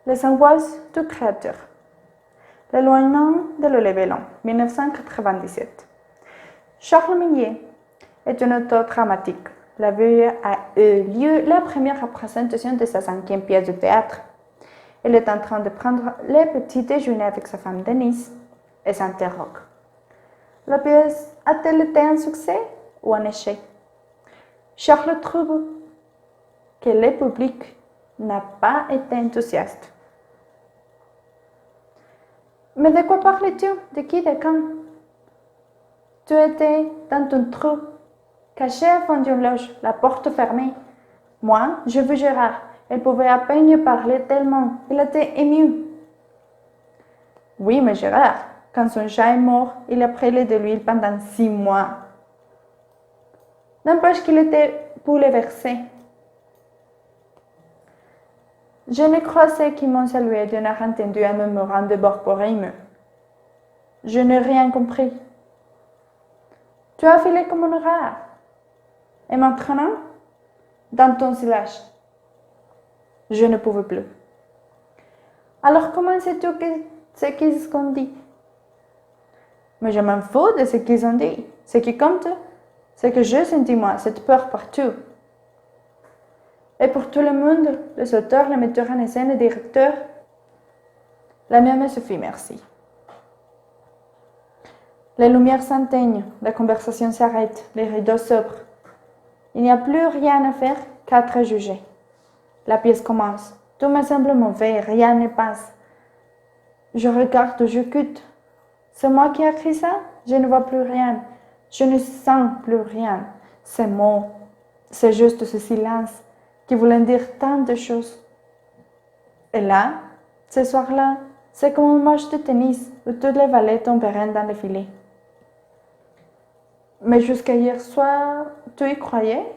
Les angoisses du créateur. L'éloignement de l'Olévélon, 1997. Charles Millet est un auteur dramatique. La veille a eu lieu la première représentation de sa 5e pièce de théâtre. Il est en train de prendre le petit déjeuner avec sa femme Denise et s'interroge. La pièce a-t-elle été un succès ou un échec? Charles trouve que le public n'a pas été enthousiaste. Mais de quoi parlais-tu? De qui? De quand? Tu étais dans ton trou, caché au fond d'une loge, la porte fermée. Moi, je veux Gérard. Elle pouvait à peine parler tellement il était ému. Oui, mais Gérard, quand son chat est mort, il a pris de l'huile pendant 6 mois. N'empêche qu'il était bouleversé. Je ne croisais qu'ils m'ont salué d'un air entendu en murmurant de bord pour ému. Je n'ai rien compris. Tu as filé comme un rat. Et maintenant, dans ton silage, je ne pouvais plus. Alors comment sais-tu ce qu'ils ont dit? Mais je m'en fous de ce qu'ils ont dit. Ce qui compte, c'est que je sentis moi cette peur partout. Et pour tout le monde, les auteurs, les metteurs en scène, les directeurs, la mienne me suffit, merci. Les lumières s'éteignent, la conversation s'arrête, les rideaux s'ouvrent. Il n'y a plus rien à faire qu'à juger. La pièce commence. Tout me semble mauvais, rien ne passe. Je regarde, j'écoute. C'est moi qui ai écrit ça? Je ne vois plus rien. Je ne sens plus rien. Ces mots, c'est juste ce silence qui voulait dire tant de choses. Et là, ce soir-là, c'est comme un match de tennis où toutes les valets tomberaient dans le filet. Mais jusqu'à hier soir, tu y croyais?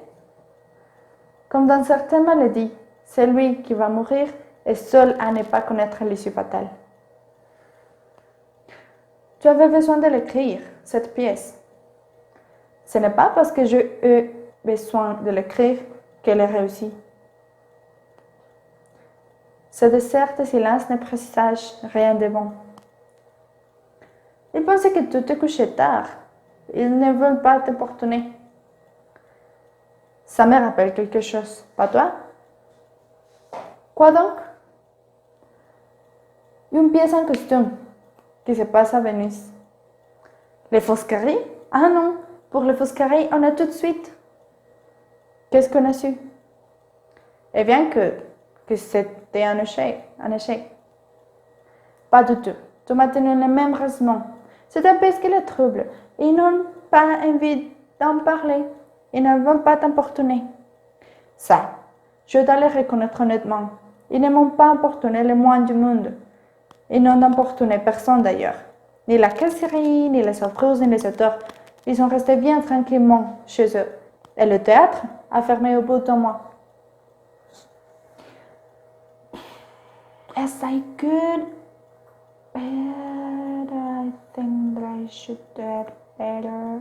Comme dans certaines maladies, celui qui va mourir est seul à ne pas connaître l'issue fatale. Tu avais besoin de l'écrire, cette pièce. Ce n'est pas parce que j'ai eu besoin de l'écrire qu'elle est réussie. Ce désert de silence ne présage rien de bon. Ils pensaient que tu te couchais tard. Ils ne veulent pas t'importuner. Ça me rappelle quelque chose, pas toi? Quoi donc? Une pièce en costume qui se passe à Venise. Les Foscari? Ah non, pour les Foscari, on a tout de suite. Qu'est-ce qu'on a su? Eh bien que c'était un échec. Pas du tout. Tu m'as tenu le même raisonnement. C'est un peu ce qui les trouble. Ils n'ont pas envie d'en parler. Ils ne veulent pas t'importuner. Ça, je dois le reconnaître honnêtement. Ils ne m'ont pas importuné le moins du monde. Ils n'ont importuné personne d'ailleurs. Ni la caiserie, ni les autres, ni les auteurs. Ils sont restés bien tranquillement chez eux. Et le théâtre a fermé au bout d'un mois. Yes, I could. But I think that I should do it better.